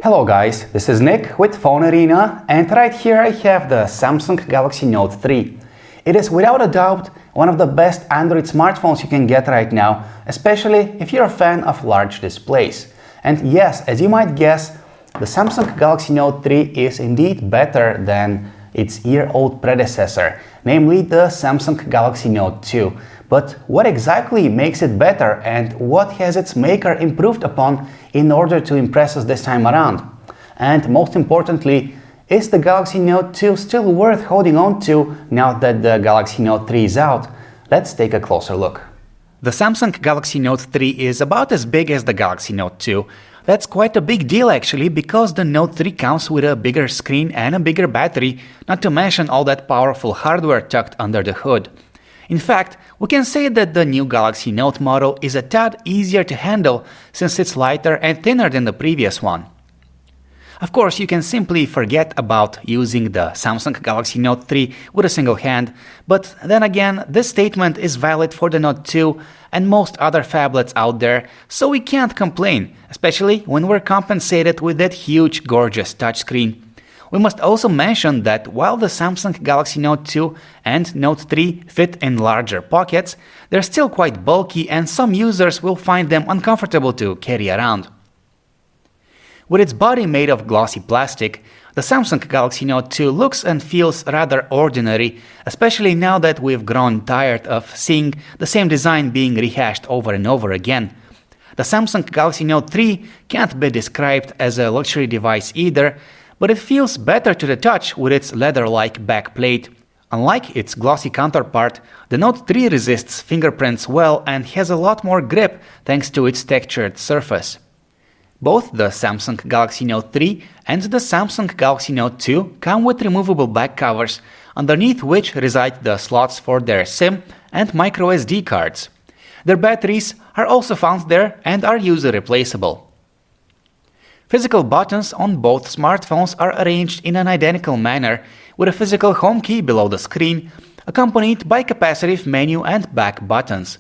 Hello guys, this is Nick with PhoneArena, and right here I have the Samsung Galaxy Note 3. It is without a doubt one of the best Android smartphones you can get right now, especially if you're a fan of large displays. And yes, as you might guess, the Samsung Galaxy Note 3 is indeed better than its year-old predecessor, namely the Samsung Galaxy Note 2. But what exactly makes it better, and what has its maker improved upon in order to impress us this time around? And most importantly, is the Galaxy Note 2 still worth holding on to now that the Galaxy Note 3 is out? Let's take a closer look. The Samsung Galaxy Note 3 is about as big as the Galaxy Note 2. That's quite a big deal actually, because the Note 3 comes with a bigger screen and a bigger battery, not to mention all that powerful hardware tucked under the hood. In fact, we can say that the new Galaxy Note model is a tad easier to handle since it's lighter and thinner than the previous one. Of course, you can simply forget about using the Samsung Galaxy Note 3 with a single hand, but then again, this statement is valid for the Note 2 and most other phablets out there, so we can't complain, especially when we're compensated with that huge, gorgeous touchscreen. We must also mention that while the Samsung Galaxy Note 2 and Note 3 fit in larger pockets, they're still quite bulky and some users will find them uncomfortable to carry around. With its body made of glossy plastic, the Samsung Galaxy Note 2 looks and feels rather ordinary, especially now that we've grown tired of seeing the same design being rehashed over and over again. The Samsung Galaxy Note 3 can't be described as a luxury device either, but it feels better to the touch with its leather-like backplate. Unlike its glossy counterpart, the Note 3 resists fingerprints well and has a lot more grip thanks to its textured surface. Both the Samsung Galaxy Note 3 and the Samsung Galaxy Note 2 come with removable back covers, underneath which reside the slots for their SIM and microSD cards. Their batteries are also found there and are user replaceable. Physical buttons on both smartphones are arranged in an identical manner, with a physical home key below the screen, accompanied by capacitive menu and back buttons.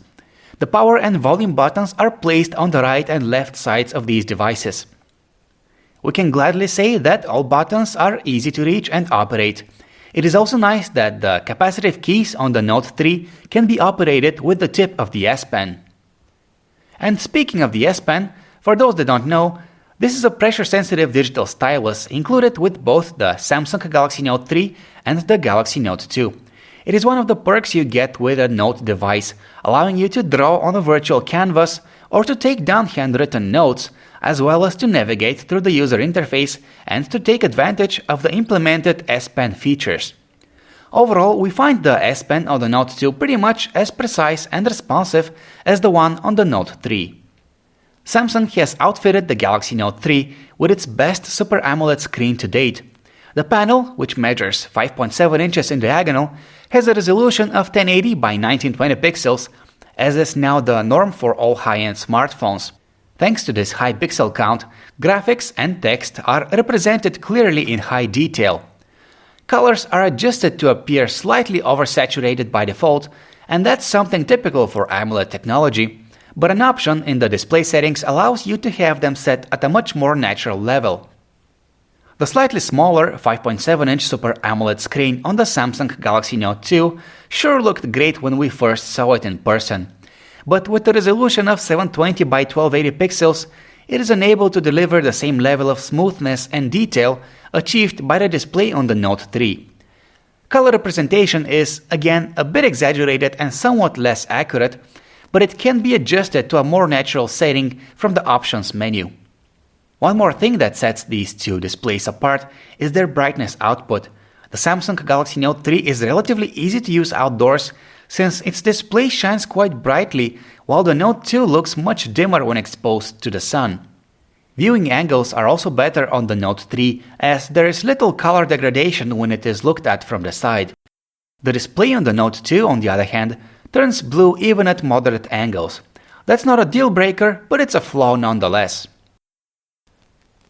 The power and volume buttons are placed on the right and left sides of these devices. We can gladly say that all buttons are easy to reach and operate. It is also nice that the capacitive keys on the Note 3 can be operated with the tip of the S Pen. And speaking of the S Pen, for those that don't know, this is a pressure-sensitive digital stylus included with both the Samsung Galaxy Note 3 and the Galaxy Note 2. It is one of the perks you get with a Note device, allowing you to draw on a virtual canvas or to take down handwritten notes, as well as to navigate through the user interface and to take advantage of the implemented S Pen features. Overall, we find the S Pen on the Note 2 pretty much as precise and responsive as the one on the Note 3. Samsung has outfitted the Galaxy Note 3 with its best Super AMOLED screen to date. The panel, which measures 5.7 inches in diagonal, has a resolution of 1080 by 1920 pixels, as is now the norm for all high-end smartphones. Thanks to this high pixel count, graphics and text are represented clearly in high detail. Colors are adjusted to appear slightly oversaturated by default, and that's something typical for AMOLED technology, but an option in the display settings allows you to have them set at a much more natural level. The slightly smaller 5.7-inch Super AMOLED screen on the Samsung Galaxy Note 2 sure looked great when we first saw it in person. But with a resolution of 720 by 1280 pixels, it is unable to deliver the same level of smoothness and detail achieved by the display on the Note 3. Color representation is, again, a bit exaggerated and somewhat less accurate, but it can be adjusted to a more natural setting from the options menu. One more thing that sets these two displays apart is their brightness output. The Samsung Galaxy Note 3 is relatively easy to use outdoors since its display shines quite brightly, while the Note 2 looks much dimmer when exposed to the sun. Viewing angles are also better on the Note 3 as there is little color degradation when it is looked at from the side. The display on the Note 2, on the other hand, turns blue even at moderate angles. That's not a deal breaker, but it's a flaw nonetheless.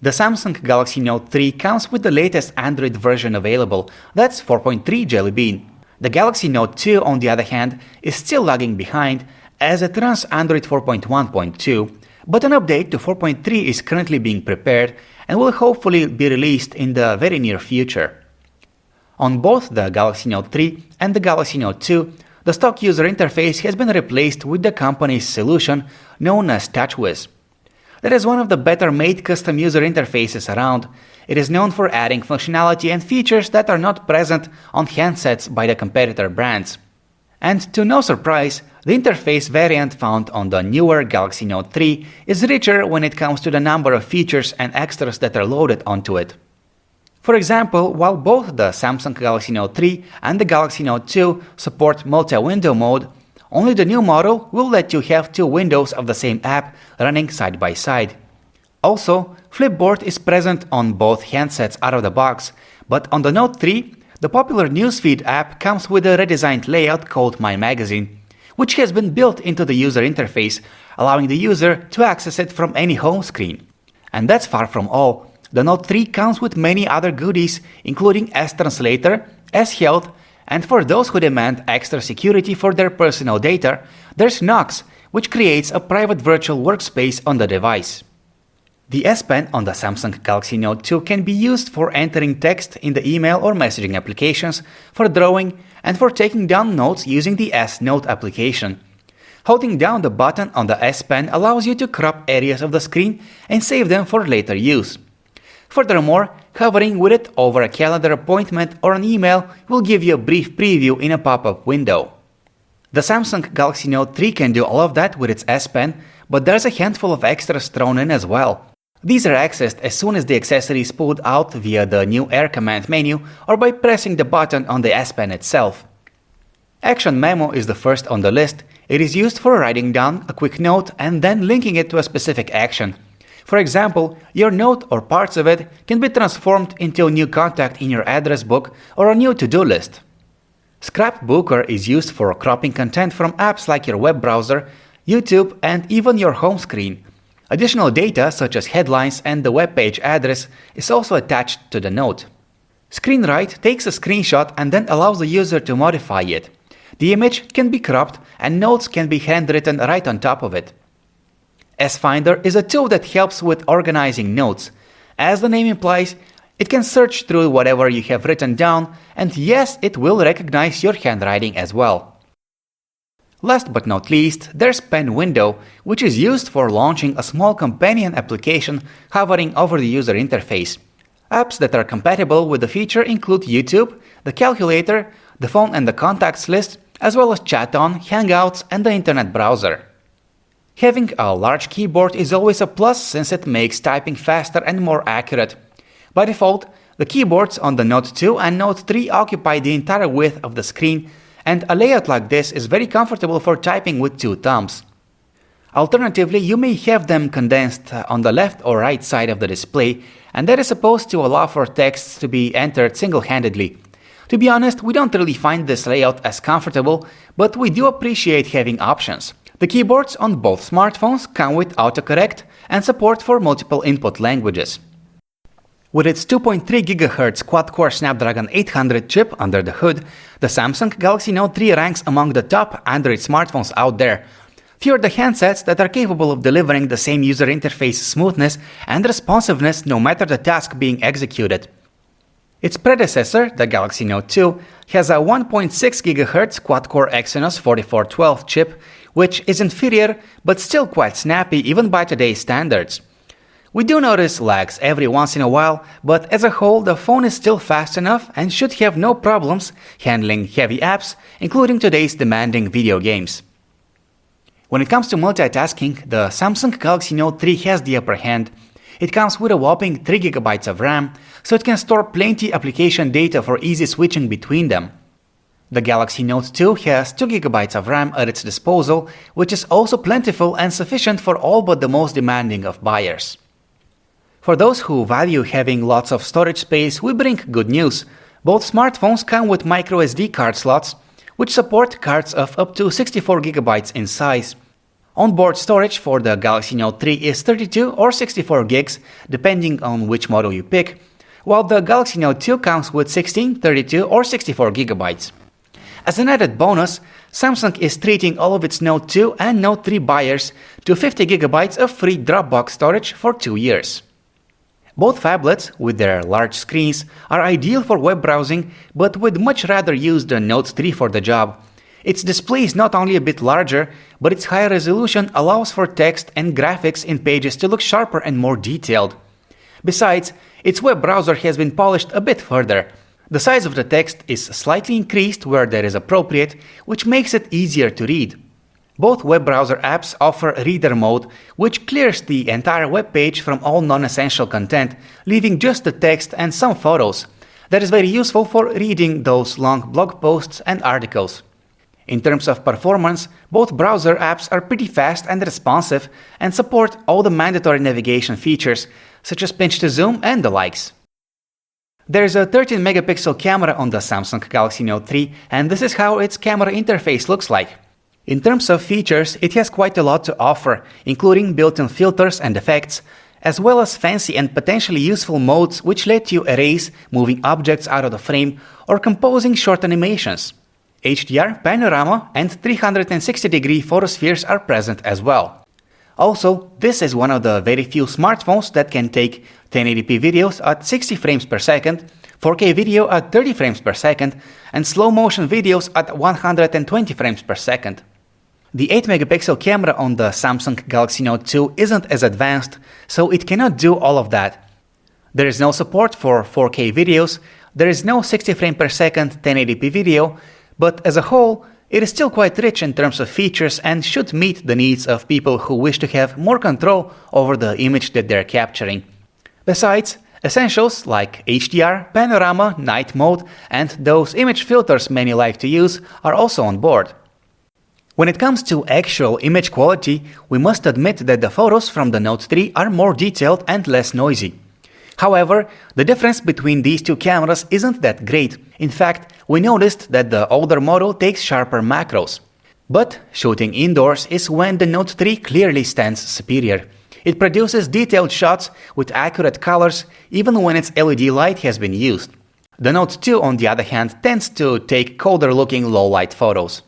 The Samsung Galaxy Note 3 comes with the latest Android version available, that's 4.3 Jelly Bean. The Galaxy Note 2, on the other hand, is still lagging behind as it runs Android 4.1.2, But an update to 4.3 is currently being prepared and will hopefully be released in the very near future. On both the Galaxy Note 3 and the Galaxy Note 2, the stock user interface has been replaced with the company's solution known as TouchWiz. That is one of the better made custom user interfaces around. It is known for adding functionality and features that are not present on handsets by the competitor brands. And to no surprise, the interface variant found on the newer Galaxy Note 3 is richer when it comes to the number of features and extras that are loaded onto it. For example, while both the Samsung Galaxy Note 3 and the Galaxy Note 2 support multi-window mode, only the new model will let you have two windows of the same app running side by side. Also, Flipboard is present on both handsets out of the box, but on the Note 3, the popular newsfeed app comes with a redesigned layout called My Magazine, which has been built into the user interface, allowing the user to access it from any home screen. And that's far from all. The Note 3 comes with many other goodies, including S-Translator, S-Health, and for those who demand extra security for their personal data, there's Knox, which creates a private virtual workspace on the device. The S Pen on the Samsung Galaxy Note 2 can be used for entering text in the email or messaging applications, for drawing, and for taking down notes using the S Note application. Holding down the button on the S Pen allows you to crop areas of the screen and save them for later use. Furthermore, hovering with it over a calendar appointment or an email will give you a brief preview in a pop-up window. The Samsung Galaxy Note 3 can do all of that with its S Pen, but there's a handful of extras thrown in as well. These are accessed as soon as the accessory is pulled out via the new Air Command menu or by pressing the button on the S Pen itself. Action Memo is the first on the list. It is used for writing down a quick note and then linking it to a specific action. For example, your note or parts of it can be transformed into a new contact in your address book or a new to-do list. Scrapbooker is used for cropping content from apps like your web browser, YouTube, and even your home screen. Additional data such as headlines and the web page address is also attached to the note. ScreenWrite takes a screenshot and then allows the user to modify it. The image can be cropped and notes can be handwritten right on top of it. S-Finder is a tool that helps with organizing notes. As the name implies, it can search through whatever you have written down, and yes, it will recognize your handwriting as well. Last but not least, there's Pen Window, which is used for launching a small companion application hovering over the user interface. Apps that are compatible with the feature include YouTube, the calculator, the phone and the contacts list, as well as Chat On, Hangouts, and the internet browser. Having a large keyboard is always a plus since it makes typing faster and more accurate. By default, the keyboards on the Note 2 and Note 3 occupy the entire width of the screen, and a layout like this is very comfortable for typing with two thumbs. Alternatively, you may have them condensed on the left or right side of the display, and that is supposed to allow for text to be entered single-handedly. To be honest, we don't really find this layout as comfortable, but we do appreciate having options. The keyboards on both smartphones come with autocorrect and support for multiple input languages. With its 2.3 GHz quad-core Snapdragon 800 chip under the hood, the Samsung Galaxy Note 3 ranks among the top Android smartphones out there. Few are the handsets that are capable of delivering the same user interface smoothness and responsiveness no matter the task being executed. Its predecessor, the Galaxy Note 2, has a 1.6 GHz quad-core Exynos 4412 chip, which is inferior but still quite snappy even by today's standards. We do notice lags every once in a while, but as a whole the phone is still fast enough and should have no problems handling heavy apps, including today's demanding video games. When it comes to multitasking, the Samsung Galaxy Note 3 has the upper hand. It comes with a whopping 3 GB of RAM, so it can store plenty application data for easy switching between them. The Galaxy Note 2 has 2 GB of RAM at its disposal, which is also plentiful and sufficient for all but the most demanding of buyers. For those who value having lots of storage space, we bring good news. Both smartphones come with microSD card slots, which support cards of up to 64 GB in size. Onboard storage for the Galaxy Note 3 is 32 or 64 gigs, depending on which model you pick, while the Galaxy Note 2 comes with 16, 32 or 64 GB. As an added bonus, Samsung is treating all of its Note 2 and Note 3 buyers to 50GB of free Dropbox storage for 2 years. Both phablets, with their large screens, are ideal for web browsing, but would much rather use the Note 3 for the job. Its display is not only a bit larger, but its higher resolution allows for text and graphics in pages to look sharper and more detailed. Besides, its web browser has been polished a bit further. The size of the text is slightly increased where that is appropriate, which makes it easier to read. Both web browser apps offer reader mode, which clears the entire web page from all non-essential content, leaving just the text and some photos. That is very useful for reading those long blog posts and articles. In terms of performance, both browser apps are pretty fast and responsive and support all the mandatory navigation features, such as pinch to zoom and the likes. There is a 13-megapixel camera on the Samsung Galaxy Note 3, and this is how its camera interface looks like. In terms of features, it has quite a lot to offer, including built-in filters and effects, as well as fancy and potentially useful modes which let you erase moving objects out of the frame or composing short animations. HDR, panorama, and 360-degree photospheres are present as well. Also, this is one of the very few smartphones that can take 1080p videos at 60 frames per second, 4K video at 30 frames per second, and slow-motion videos at 120 frames per second. The 8-megapixel camera on the Samsung Galaxy Note 2 isn't as advanced, so it cannot do all of that. There is no support for 4K videos, there is no 60 frames per second 1080p video, but as a whole, it is still quite rich in terms of features and should meet the needs of people who wish to have more control over the image that they're capturing. Besides, essentials like HDR, panorama, night mode, and those image filters many like to use are also on board. When it comes to actual image quality, we must admit that the photos from the Note 3 are more detailed and less noisy. However, the difference between these two cameras isn't that great. In fact, we noticed that the older model takes sharper macros. But shooting indoors is when the Note 3 clearly stands superior. It produces detailed shots with accurate colors even when its LED light has been used. The Note 2, on the other hand, tends to take colder-looking low-light photos.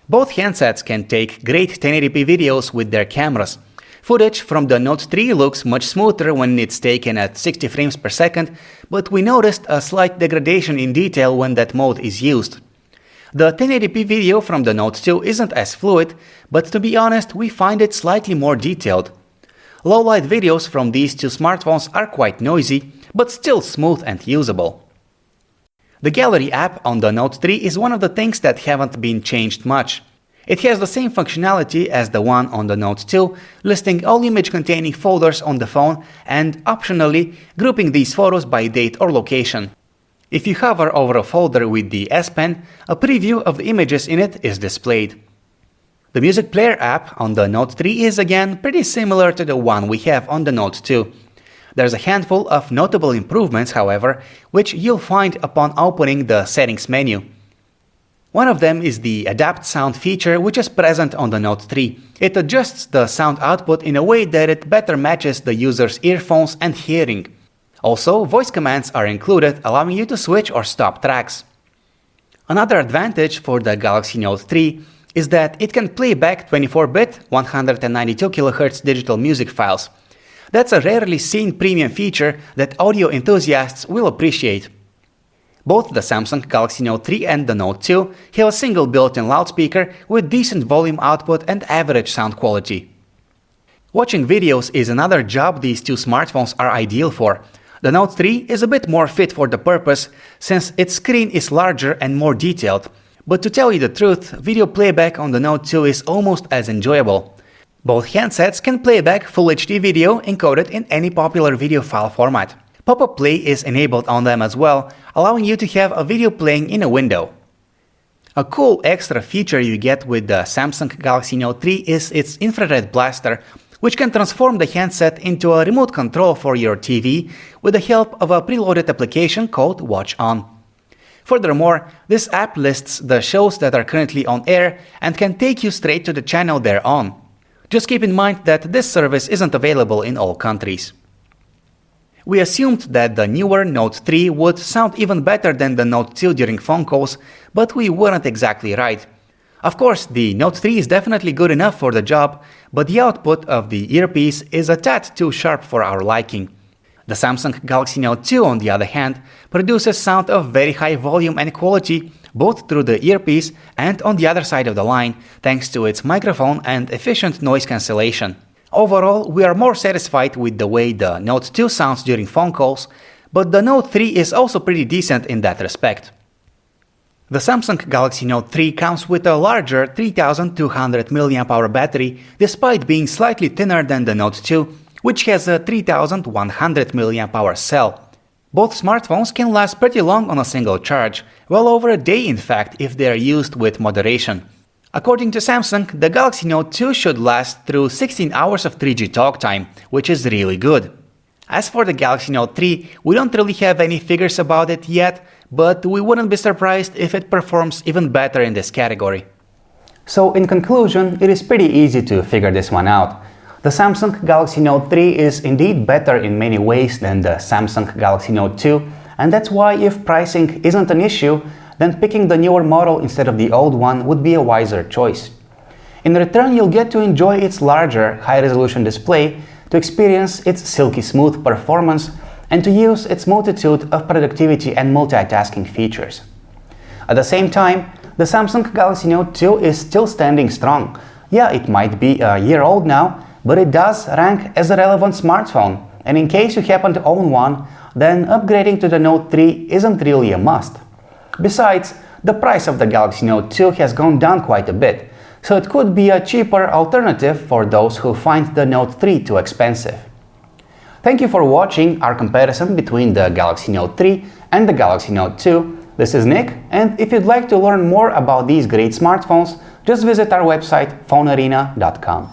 Both handsets can take great 1080p videos with their cameras. Footage from the Note 3 looks much smoother when it's taken at 60 frames per second, but we noticed a slight degradation in detail when that mode is used. The 1080p video from the Note 2 isn't as fluid, but to be honest, we find it slightly more detailed. Low-light videos from these two smartphones are quite noisy, but still smooth and usable. The Gallery app on the Note 3 is one of the things that haven't been changed much. It has the same functionality as the one on the Note 2, listing all image-containing folders on the phone and, optionally, grouping these photos by date or location. If you hover over a folder with the S Pen, a preview of the images in it is displayed. The Music Player app on the Note 3 is again pretty similar to the one we have on the Note 2. There's a handful of notable improvements, however, which you'll find upon opening the Settings menu. One of them is the Adapt Sound feature, which is present on the Note 3. It adjusts the sound output in a way that it better matches the user's earphones and hearing. Also, voice commands are included, allowing you to switch or stop tracks. Another advantage for the Galaxy Note 3 is that it can play back 24-bit 192 kHz digital music files. That's a rarely seen premium feature that audio enthusiasts will appreciate. Both the Samsung Galaxy Note 3 and the Note 2 have a single built-in loudspeaker with decent volume output and average sound quality. Watching videos is another job these two smartphones are ideal for. The Note 3 is a bit more fit for the purpose since its screen is larger and more detailed. But to tell you the truth, video playback on the Note 2 is almost as enjoyable. Both handsets can play back Full HD video encoded in any popular video file format. Pop-up play is enabled on them as well, allowing you to have a video playing in a window. A cool extra feature you get with the Samsung Galaxy Note 3 is its infrared blaster, which can transform the handset into a remote control for your TV with the help of a preloaded application called Watch On. Furthermore, this app lists the shows that are currently on air and can take you straight to the channel they're on. Just keep in mind that this service isn't available in all countries. we assumed that the newer Note 3 would sound even better than the Note 2 during phone calls, but we weren't exactly right. Of course, the Note 3 is definitely good enough for the job, but the output of the earpiece is a tad too sharp for our liking. The Samsung Galaxy Note 2, on the other hand, produces sound of very high volume and quality, both through the earpiece and on the other side of the line, thanks to its microphone and efficient noise cancellation. Overall, we are more satisfied with the way the Note 2 sounds during phone calls, but the Note 3 is also pretty decent in that respect. The Samsung Galaxy Note 3 comes with a larger 3200 mAh battery, despite being slightly thinner than the Note 2, which has a 3100 mAh cell. Both smartphones can last pretty long on a single charge, well over a day in fact if they are used with moderation. According to Samsung, the Galaxy Note 2 should last through 16 hours of 3G talk time, which is really good. As for the Galaxy Note 3, we don't really have any figures about it yet, but we wouldn't be surprised if it performs even better in this category. So in conclusion, it is pretty easy to figure this one out. The Samsung Galaxy Note 3 is indeed better in many ways than the Samsung Galaxy Note 2, and that's why if pricing isn't an issue, then picking the newer model instead of the old one would be a wiser choice. In return, you'll get to enjoy its larger, high-resolution display, to experience its silky smooth performance, and to use its multitude of productivity and multitasking features. At the same time, the Samsung Galaxy Note 2 is still standing strong. Yeah, it might be a year old now, but it does rank as a relevant smartphone, and in case you happen to own one, then upgrading to the Note 3 isn't really a must. Besides, the price of the Galaxy Note 2 has gone down quite a bit, so it could be a cheaper alternative for those who find the Note 3 too expensive. Thank you for watching our comparison between the Galaxy Note 3 and the Galaxy Note 2. This is Nick, and if you'd like to learn more about these great smartphones, just visit our website phonearena.com.